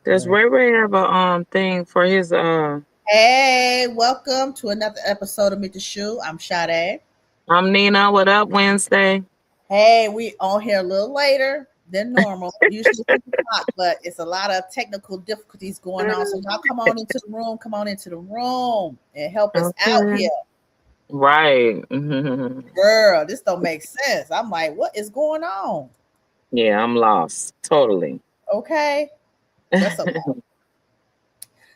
Does Ray Ray have a thing for his Hey, welcome to another episode of Meet the Shoe. I'm Sade. I'm Nina, what up Wednesday? Hey, we on here a little later than normal. Usually 6 o'clock, but it's a lot of technical difficulties going on. So y'all come on into the room. Come on into the room and help us out Okay. here. Right. Girl, this don't make sense. I'm like, what is going on? Yeah, I'm lost. Totally. Okay. That's okay.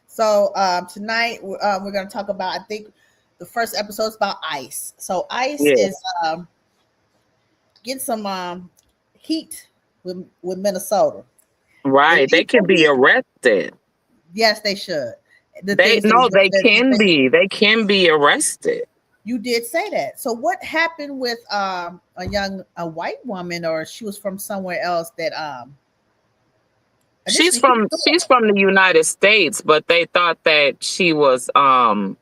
So tonight we're going to talk about, I think the first episode is about ICE. So ICE Yeah. is getting some heat with Minnesota. Right. They can be arrested. Yes, they should. They can be. They can be arrested. You did say that. So what happened with a white woman, or she was from somewhere else that She's from the United States, but they thought that she was I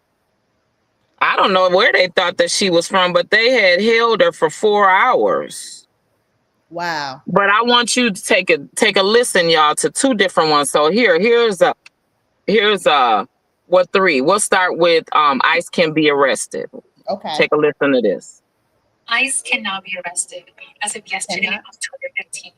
don't know where they thought that she was from, but they had held her for 4 hours. Wow. But I want you to take a listen, y'all, to two different ones. So here's what three? We'll start with ICE can be arrested. Okay. Take a listen to this. ICE can now be arrested as of yesterday, October 15th.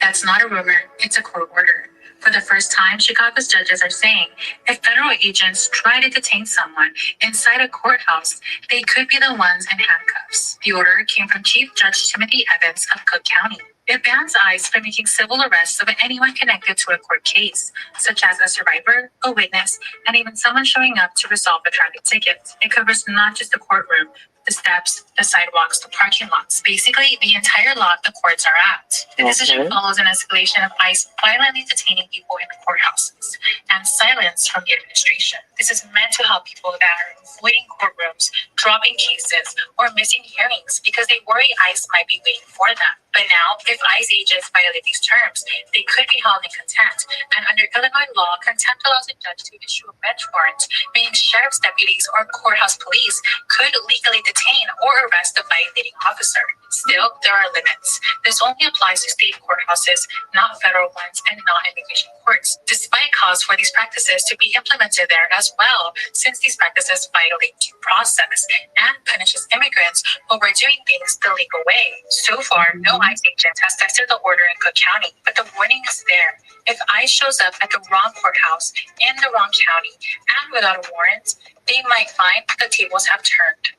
That's not a rumor, it's a court order. For the first time, Chicago's judges are saying if federal agents try to detain someone inside a courthouse, they could be the ones in handcuffs. The order came from Chief Judge Timothy Evans of Cook County. It bans ICE from making civil arrests of anyone connected to a court case, such as a survivor, a witness, and even someone showing up to resolve a traffic ticket. It covers not just the courtroom, the steps, the sidewalks, the parking lots, basically the entire lot the courts are at. The decision follows an escalation of ICE violently detaining people in the courthouses and silence from the administration. This is meant to help people that are avoiding courtrooms, dropping cases, or missing hearings because they worry ICE might be waiting for them. But now, if ICE agents violate these terms, they could be held in contempt. And under Illinois law, contempt allows a judge to issue a bench warrant, meaning sheriff's deputies or courthouse police could legally detain or arrest a violating officer. Still, there are limits. This only applies to state courthouses, not federal ones, and not immigration courts, despite calls for these practices to be implemented there as well, since these practices violate due process and punishes immigrants who are doing things the legal way. So far, no ICE agent has tested the order in Cook County, but the warning is there. If ICE shows up at the wrong courthouse, in the wrong county, and without a warrant, they might find the tables have turned.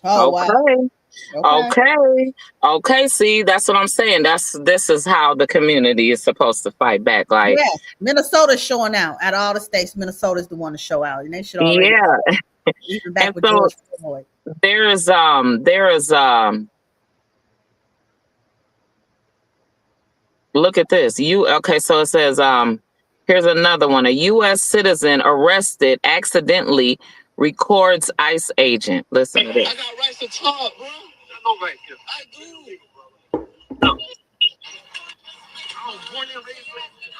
Oh, okay. Wow. Okay. See, that's what I'm saying. This is how the community is supposed to fight back. Like, yes, Minnesota's showing out. Out of all the states, Minnesota's the one to show out, and they should already. Yeah. Even back with George Floyd. There is look at this. So it says here's another one. A U.S. citizen arrested accidentally records ICE agent. Listen to this. I got rights to talk, bro. I know right here. I do. No. I was born and raised right here.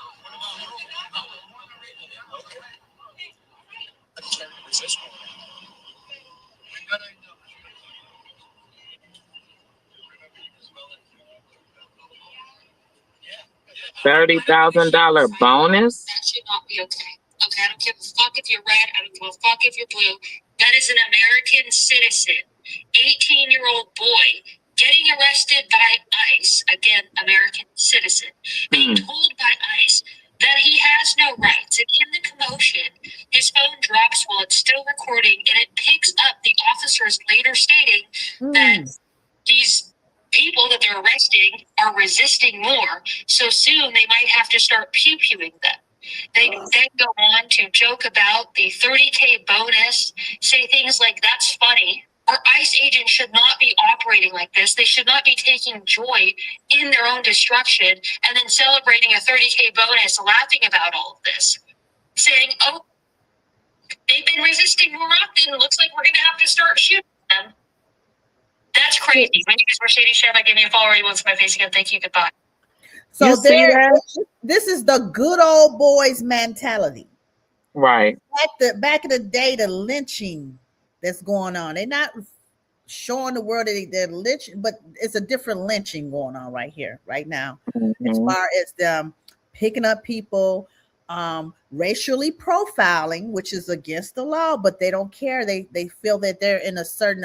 $30,000 bonus? That should not be okay. Okay, I don't give a fuck if you're red. I don't give a fuck if you're blue. That is an American citizen, 18-year-old boy, getting arrested by ICE. Again, American citizen, being told by ICE that he has no rights. And in the commotion, his phone drops while it's still recording, and it picks up the officers later stating that these people that they're arresting are resisting more. So soon they might have to start pew-pewing them. They then go on to joke about the $30K bonus, say things like, that's funny. Our ICE agents should not be operating like this. They should not be taking joy in their own destruction and then celebrating a $30K bonus, laughing about all of this. Saying, oh, they've been resisting more often. Looks like we're going to have to start shooting them. That's crazy. My name is Mercedes Chef. I give you a follow. You want my face again. Thank you. Goodbye. So this is the good old boys mentality. Right. Back in the day, the lynching that's going on. They're not showing the world that they're lynching, but it's a different lynching going on right here, right now. As far as them picking up people, racially profiling, which is against the law, but they don't care. They feel that they're in a certain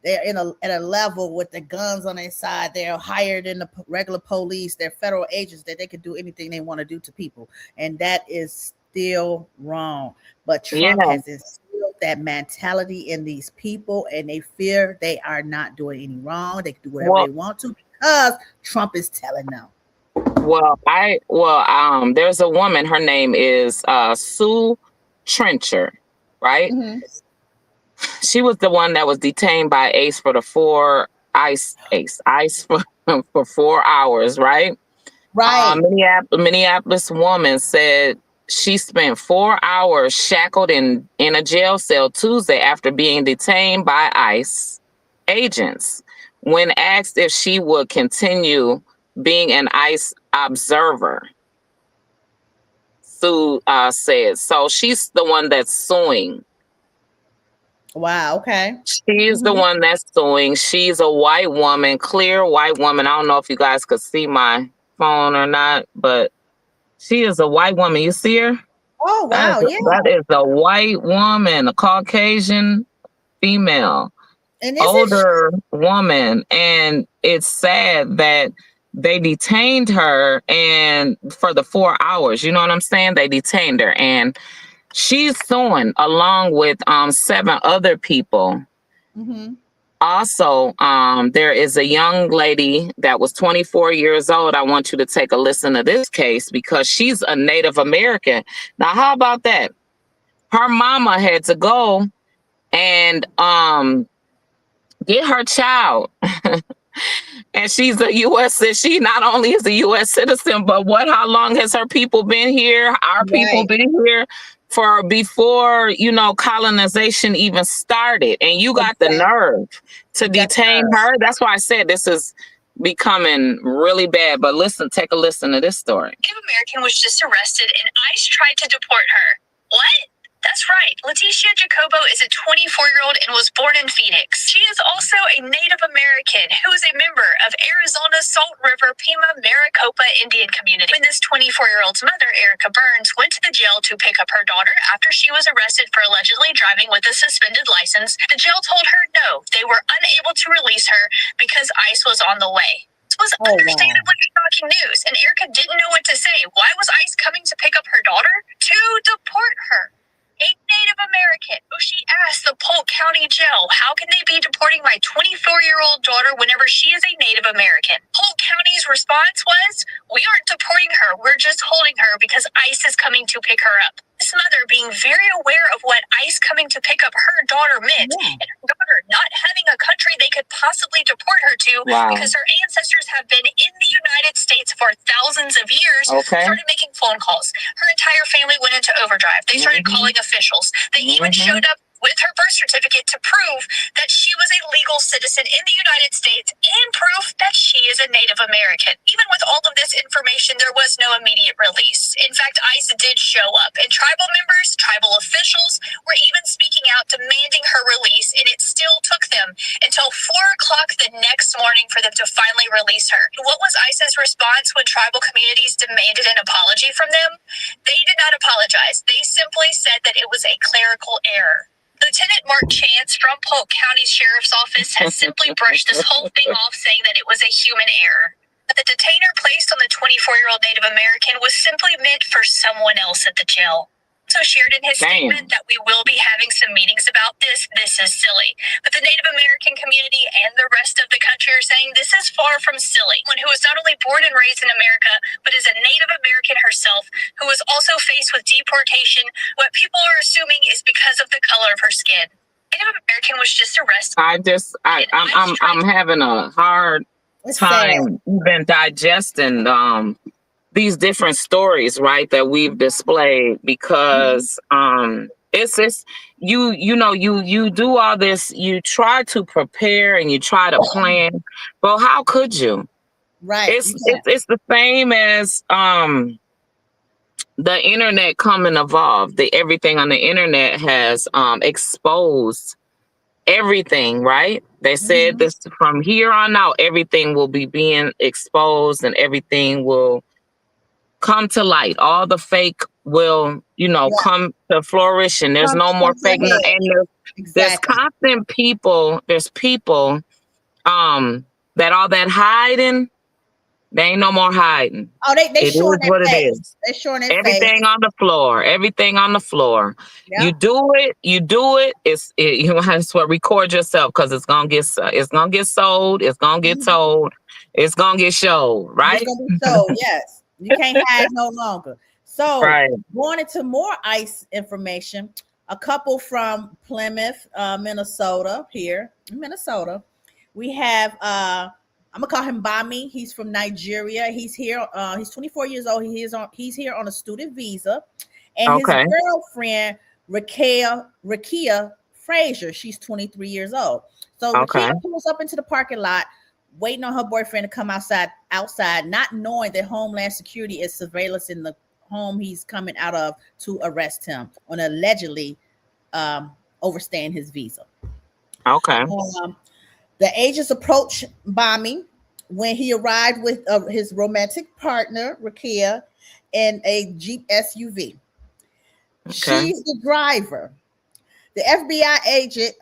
they're at a level with the guns on their side. They're higher than the regular police. They're federal agents that they can do anything they want to do to people, and that is still wrong. But Trump Yeah. has instilled that mentality in these people, and they fear they are not doing any wrong. They can do whatever Well, they want to because Trump is telling them. there's a woman. Her name is Sue Trencher, right? Mhm. She was the one that was detained by ICE for ICE for for 4 hours, right? Right. Minneapolis woman said she spent 4 hours shackled in a jail cell Tuesday after being detained by ICE agents. When asked if she would continue being an ICE observer, Sue said. So she's the one that's suing. Wow. Okay. She's the one that's suing. She's a white woman, clear white woman. I don't know if you guys could see my phone or not, but she is a white woman. You see her? Oh wow. Yeah. That is a white woman, a Caucasian female, And older woman. And it's sad that they detained her and for the 4 hours. You know what I'm saying? They detained her. And she's suing along with 7 other people. Mm-hmm. Also, there is a young lady that was 24 years old. I want you to take a listen to this case because she's a Native American. Now, how about that? Her mama had to go and get her child. And she's a U.S. She not only is a U.S. citizen, but how long has her people been here? Our people been here for before, colonization even started. And you got the nerve to detain her. That's why I said this is becoming really bad. But listen, take a listen to this story. Native American was just arrested and ICE tried to deport her. What? That's right. Leticia Jacobo is a 24-year-old and was born in Phoenix. She is also a Native American who is a member of Arizona's Salt River Pima Maricopa Indian community. When this 24-year-old's mother, Erica Burns, went to the jail to pick up her daughter after she was arrested for allegedly driving with a suspended license, the jail told her no, they were unable to release her because ICE was on the way. This was understandably shocking news, and Erica didn't know what to say. Why was ICE coming to pick up her daughter? To deport her. A Native American, who she asked the Polk County Jail, how can they be deporting my 24-year-old daughter whenever she is a Native American? Polk County's response was, we aren't deporting her, we're just holding her because ICE is coming to pick her up. This mother being very aware of what ICE coming to pick up her daughter meant, and her daughter not having a country they could possibly deport her to because her ancestors have been in the United States for thousands of years, started making phone calls. Her entire family went into overdrive. They started calling officials. They even showed up with her birth certificate to prove that she was a legal citizen in the United States and proof that she is a Native American. Even with all of this information, there was no immediate release. In fact, ICE did show up, and tribal members, tribal officials were even speaking out demanding her release, and it still took them until 4 o'clock the next morning for them to finally release her. What was ICE's response when tribal communities demanded an apology from them? They did not apologize. They simply said that it was a clerical error. Lieutenant Mark Chance from Polk County Sheriff's Office has simply brushed this whole thing off, saying that it was a human error. But the detainer placed on the 24-year-old Native American was simply meant for someone else at the jail. Also shared in his statement that we will be having some meetings about this. This is silly. But the Native American community and the rest of the country are saying this is far from silly. One who was not only born and raised in America, but is a Native American herself, who was also faced with deportation, what people are assuming is because of the color of her skin. Native American was just arrested. I'm having a hard time even digesting these different stories, right, that we've displayed because it's you do all this, you try to prepare and you try to plan, but how could you? Right. It's the same as the internet come and evolve. Everything on the internet has exposed everything, right? They said this from here on out, everything will be being exposed and everything will come to light. All the fake will, come to flourishing. There's no more fake. And there's Exactly. constant people. There's people that all that hiding, they ain't no more hiding. Oh, they It showing is their what it face. is. They showing their Everything face. on the floor. Everything on the floor. Yep. You do it. You might as well record yourself because it's gonna get sold. It's gonna get told. It's gonna get showed. Right. It's gonna be sold. Yes, you can't hide no longer. So, Right. going into more ICE information, a couple from Plymouth, Minnesota. Here in Minnesota, we have I'm gonna call him Bami. He's from Nigeria. He's here. He's 24 years old. He's here on a student visa, and his girlfriend Rakia Frazier. She's 23 years old. So Rakia pulls up into the parking lot, waiting on her boyfriend to come outside, not knowing that Homeland Security is surveillance in the home he's coming out of to arrest him on allegedly overstaying his visa. Okay. The agents approached Bami when he arrived with his romantic partner, Rakia, in a Jeep SUV. Okay. She's the driver. The FBI agent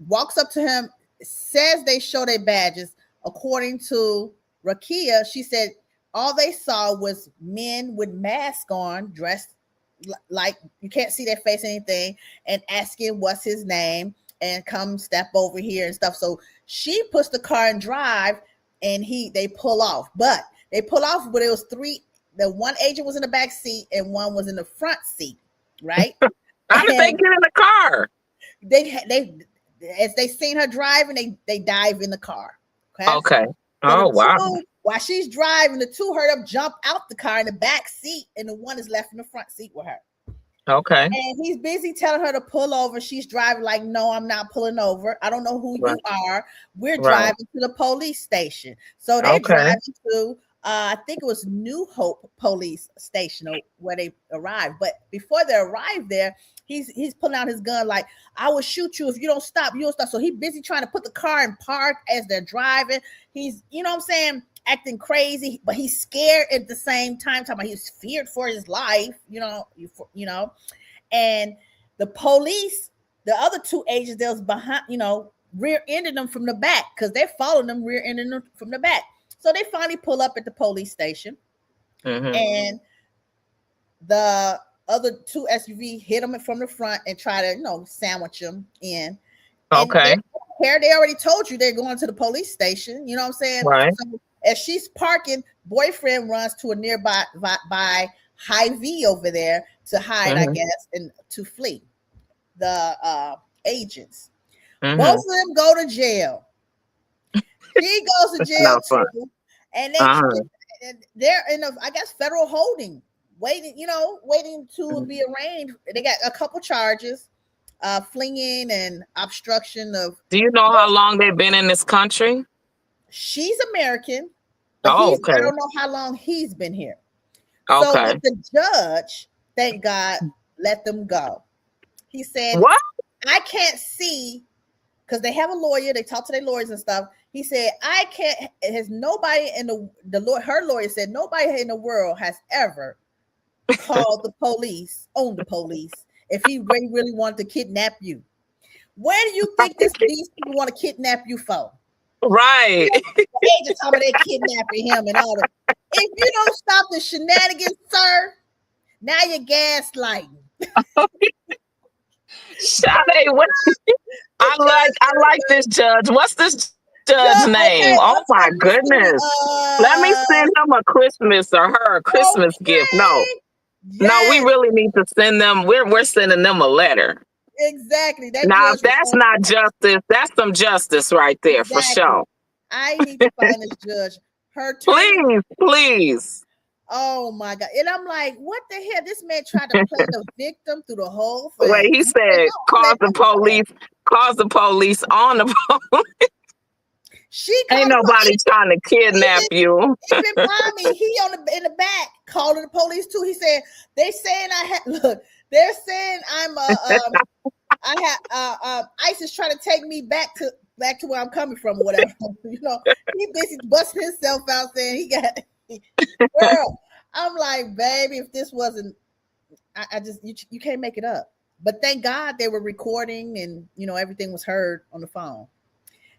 walks up to him, says they show their badges. According to Rakia, she said all they saw was men with masks on, dressed like you can't see their face or anything, and asking what's his name and come step over here and stuff. So she puts the car in drive and they pull off. But it was three. The one agent was in the back seat and one was in the front seat, right? How did they get in the car? They as they seen her driving, they dive in the car. Okay. So wow. While she's driving, the two heard up jump out the car in the back seat, and the one is left in the front seat with her. Okay. And he's busy telling her to pull over. She's driving like, no, I'm not pulling over. I don't know who you are. We're driving to the police station. So they're driving to, I think it was New Hope Police Station where they arrived. But before they arrived there, he's pulling out his gun like, I will shoot you if you don't stop. You don't stop. So he's busy trying to put the car in park as they're driving. He's, acting crazy, but he's scared at the same time. He's feared for his life, and the police, the other two agents that was behind, rear-ended them from the back because they're following them, rear-ending them from the back. So they finally pull up at the police station, and the other two SUV hit them from the front and try to, sandwich them in. Okay. They already told you they're going to the police station. You know what I'm saying? Right. So as she's parking, boyfriend runs to a nearby Hy-Vee over there to hide, I guess, and to flee. The agents. Both of them go to jail. She goes to jail too, and they're in I guess federal holding, waiting to be arraigned. They got a couple charges, fleeing and obstruction of. Do you know how long they've been in this country? She's American. Okay. I don't know how long he's been here. Okay. So the judge, thank God, let them go. He said, "What? I can't see," because they have a lawyer. They talk to their lawyers and stuff. He said, "I can't." Has nobody in her lawyer said nobody in the world has ever called the police on the police if he really wanted to kidnap you. Where do you think these people want to kidnap you for? Right. The agents told me they kidnapping him and all that. If you don't stop the shenanigans, sir, now you're gaslighting. Sade, I like this judge. What's this judge's name? Oh my goodness. Let me send him a Christmas or her a Christmas gift. No. Yes. No, we really need to send them. We're sending them a letter. Exactly. Now, if that's not justice, that's some justice right there for sure. I need to find this judge. Please. Oh my God. And I'm like, what the hell? This man tried to play the victim through the whole thing. Wait, he said, call the police on the police. Ain't nobody trying to kidnap you. Even Mommy, he in the back calling the police too. He said, they're saying they're saying ICE is trying to take me back to where I'm coming from or whatever. He basically busting himself out saying he got girl. I'm like, baby, if this wasn't, I just you can't make it up. But thank God they were recording, and everything was heard on the phone.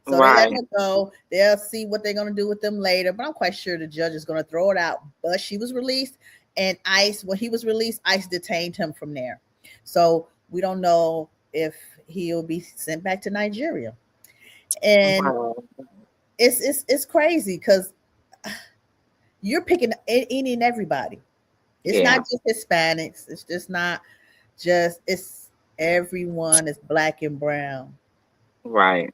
So they let Right. her go. They'll see what they're gonna do with them later. But I'm quite sure the judge is gonna throw it out. But she was released, and ICE, when he was released, ICE detained him from there. So we don't know if he'll be sent back to Nigeria. And Wow. it's crazy because you're picking any and everybody. It's Yeah. not just Hispanics. It's just not just it's everyone is black and brown. Right.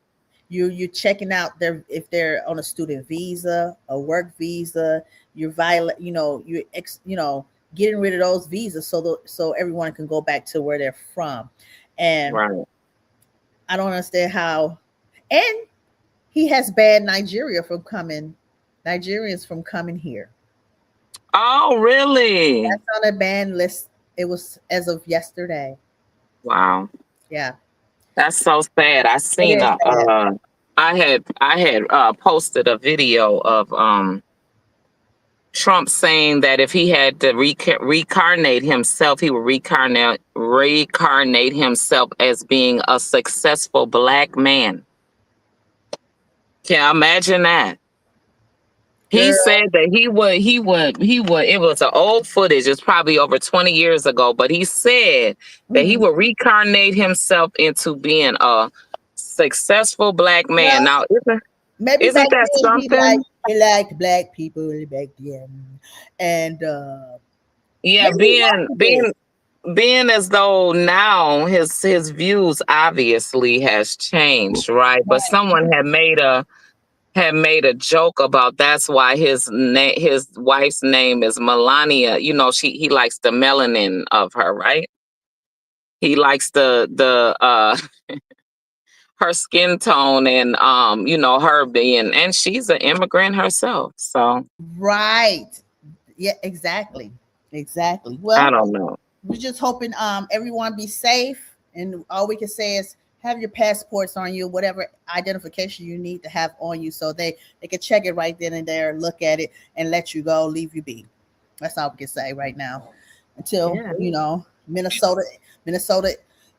You're checking out their if they're on a student visa, a work visa. You're violate, getting rid of those visas so everyone can go back to where they're from. And Right. I don't understand how. And he has banned Nigerians from coming here. Oh, really? That's on a ban list. It was as of yesterday. Wow. Yeah, That's so sad. it is sad. I had posted a video of Trump saying that if he had to reincarnate himself, he would reincarnate himself as being a successful black man. Can you imagine that? He Girl. said that he would, it was an old footage, it's probably over 20 years ago, but he said that he Mhm. would reincarnate himself into being a successful black man. Well, Now, maybe back isn't that then something? he liked black people back then, and Yeah, maybe he being wanted this. being being as though now his views obviously has changed, right? But someone had made a joke about that's why his wife's name is Melania. He likes the melanin of her, right? He likes the her skin tone, and her being, and she's an immigrant herself. So Right. Yeah, exactly. Exactly. I Well, don't know. we're just hoping everyone be safe, and all we can say is have your passports on you, whatever identification you need to have on you, so they can check it right then and there, look at it, and let you go, leave you be. That's all we can say right now. Until Yeah. Minnesota,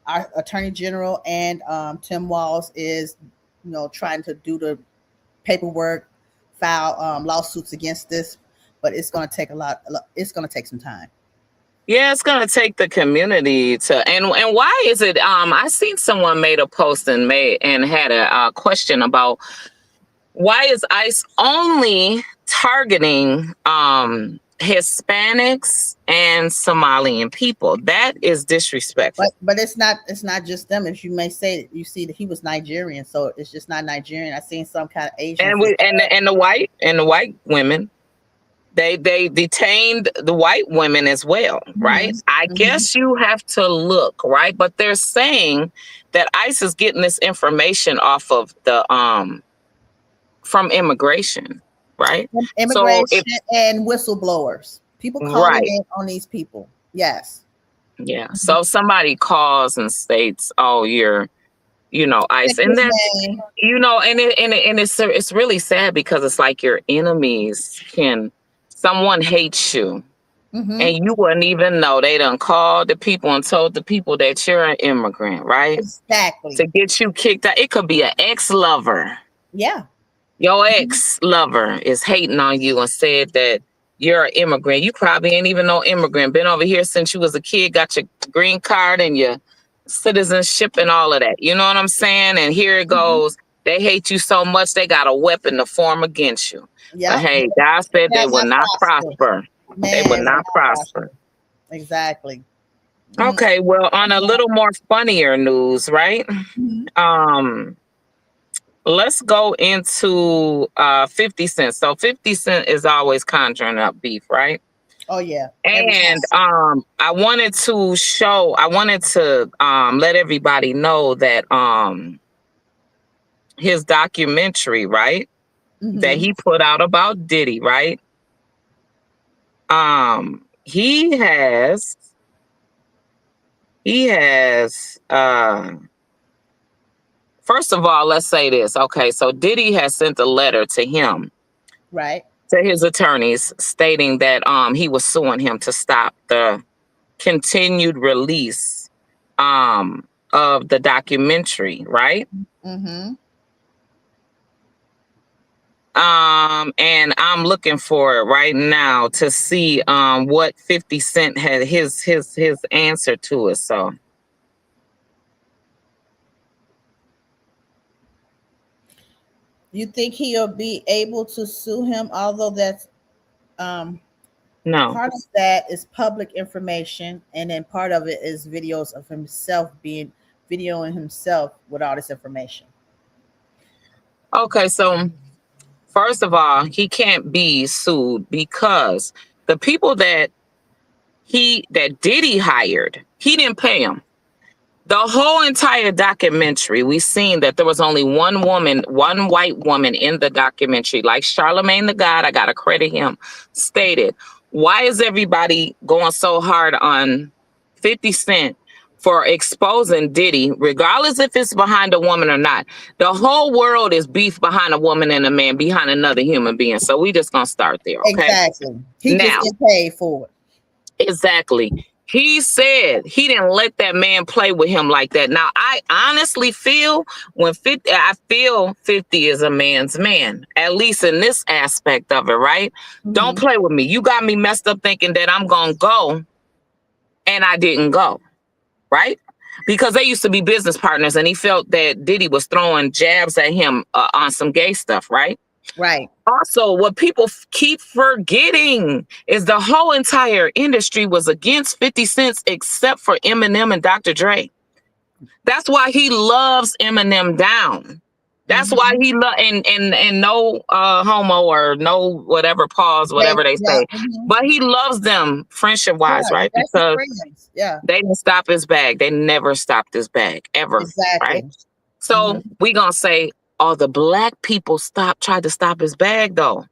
our Attorney General and Tim Walz is trying to do the paperwork, file lawsuits against this, but it's going to take it's going to take some time. Yeah, it's gonna take the community to, and why is it? I seen someone made a post and had a question about why is ICE only targeting Hispanics and Somalian people? That is disrespectful. But it's not just them. If you may say, you see that he was Nigerian, so it's just not Nigerian. I seen some kind of Asians. And the white women, they detained the white women as well, right? I guess you have to look, right? But they're saying that ICE is getting this information off of the from immigration, right? So Immigration and whistleblowers, people calling right, in on these people. Yes. yeah. So if somebody calls and states, "Oh, you're, ICE," Check and his then name. it's really sad because it's like your enemies someone hates you. Hmm. And you wouldn't even know. They done called the people and told the people that you're an immigrant, right? Exactly. To get you kicked out. It could be an ex-lover. Yeah. Your ex-lover is hating on you and said that you're an immigrant. You probably ain't even no immigrant. Been over here since you was a kid, got your green card and your citizenship and all of that. You know what I'm saying? And here it goes. They hate you so much, they got a weapon to form against you. But Yep. hey, God said they Shall will not not prosper. prosper. They will Man, not prosper. exactly. Okay, well, on a little more funnier news, right? Mhm. Um, let's go into 50 Cent. So 50 Cent is always conjuring up beef, right? Oh yeah. Every time. And I wanted to let everybody know that his documentary, right? That Hmm. he put out about Diddy, right? He has first of all, let's say this. Okay, so Diddy has sent a letter to him Right. to his attorneys, stating that he was suing him to stop the continued release of the documentary, right? Mm-hmm. And I'm looking for it right now to see what 50 Cent had his answer to it. So You think he'll be able to sue him, although that's no. part of that is public information, and then part of it is videos of himself videoing himself with all this information. Okay, so first of all, he can't be sued because the people that Diddy hired, he didn't pay them. The whole entire documentary, we seen that there was only one white woman in the documentary. Like Charlemagne the God, I gotta credit him, stated, why is everybody going so hard on 50 Cent for exposing Diddy, regardless if it's behind a woman or not? The whole world is beef behind a woman and a man behind another human being. So we just gonna start there, okay? Exactly. He Now, just get paid for it. exactly. He said he didn't let that man play with him like that. Now, I honestly feel I feel 50 is a man's man, at least in this aspect of it, right? Mm-hmm. Don't play with me. You got me messed up thinking that I'm going to go and I didn't go, right? Because they used to be business partners and he felt that Diddy was throwing jabs at him on some gay stuff, right? Right. Also, what people keep forgetting is the whole entire industry was against 50 Cent except for Eminem and Dr. Dre. That's why he loves Eminem down. That's why he and no homo or no whatever pause, whatever they say. But he loves them friendship wise, right? Because they didn't stop his bag. They never stopped his bag ever. Exactly. Right? So we gonna say all the black people tried to stop his bag though.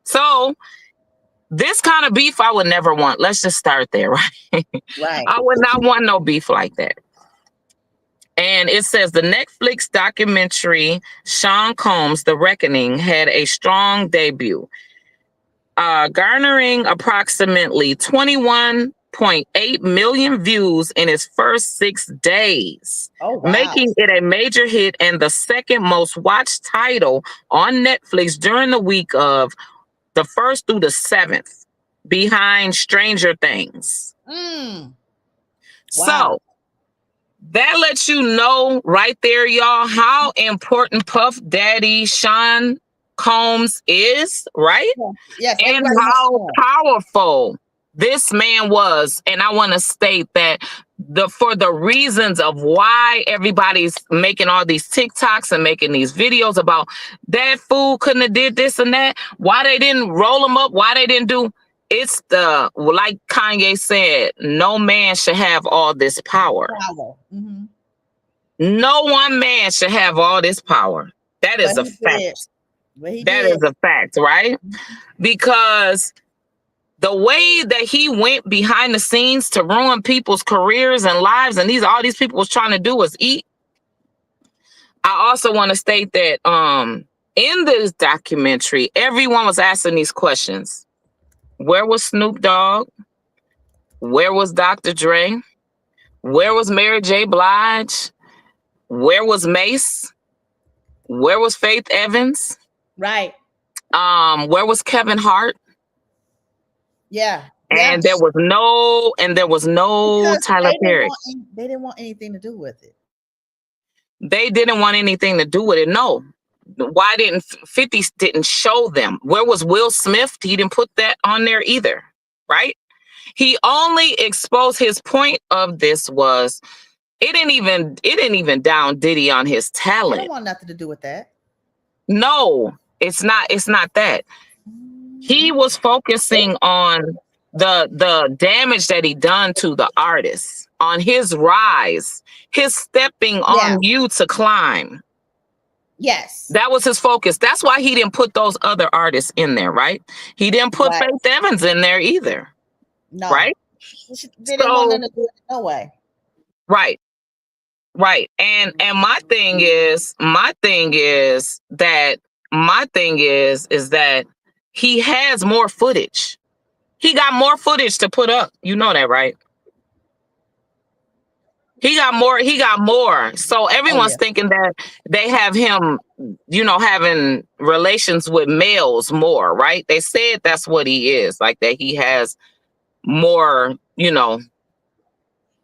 So this kind of beef I would never want. Let's just start there, right? Right. I would not want no beef like that. And it says the Netflix documentary Sean Combs, The Reckoning, had a strong debut, garnering approximately 21.8 million views in its first 6 days, making it a major hit and the second most watched title on Netflix during the week of the 1st through the 7th, behind Stranger Things. Wow. So that lets you know right there, y'all, how important Puff Daddy Sean Combs is, right? Yes. And how powerful this man was. And I want to state that for the reasons of why everybody's making all these TikToks and making these videos about that fool couldn't have did this and that, why they didn't roll him up, why they didn't do. It's like Kanye said, no man should have all this power. No one man should have all this power. That is a fact. That is a fact, right? Because the way that he went behind the scenes to ruin people's careers and lives, and all these people was trying to do was eat. I also want to state that in this documentary, everyone was asking these questions. Where was Snoop Dogg? Where was Dr. Dre? Where was Mary J. Blige? Where was Mace? Where was Faith Evans? Right. Where was Kevin Hart? Yeah. And there was no Tyler Perry. They didn't want anything to do with it. They didn't want anything to do with it. No. Why didn't 50 didn't show them? Where was Will Smith? He didn't put that on there either, right? He only exposed his point of this was it didn't even down Diddy on his talent. I don't want nothing to do with that. No, it's not that. He was focusing on the damage that he done to the artist, on his rise, his stepping on you to climb. Yes. That was his focus. That's why he didn't put those other artists in there, right? He didn't put Faith Evans in there either. No. Right? They didn't want nothing to do with it, no way. Right. Right. And my thing is that my thing is that he has more footage. He got more footage to put up. You know that, right? He got more. So everyone's thinking that they have him, you know, having relations with males more, right? They said that's what he is, like that he has more, you know,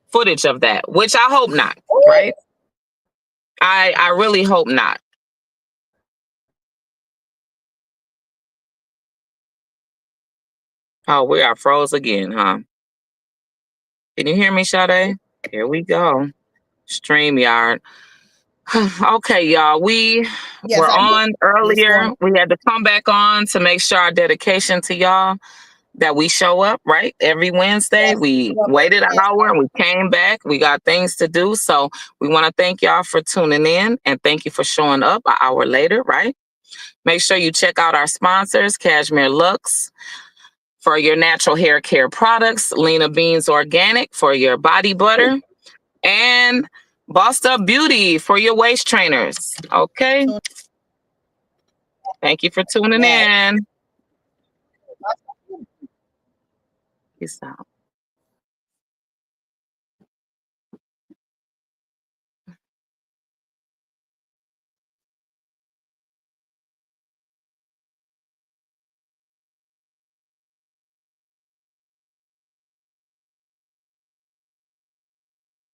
footage of that, which I hope not, right? I really hope not. Oh, we are froze again, huh? Can you hear me, Sade? Here we go. StreamYard. Okay, y'all. We were on earlier. We had to come back on to make sure our dedication to y'all that we show up, right? Every Wednesday. Yes. We waited an hour and we came back. We got things to do. So we want to thank y'all for tuning in and thank you for showing up an hour later, right? Make sure you check out our sponsors, Cashmere Lux for your natural hair care products, Lena Beans Organic for your body butter, and Bossed Up Beauty for your waist trainers. Okay. Thank you for tuning in. Peace out.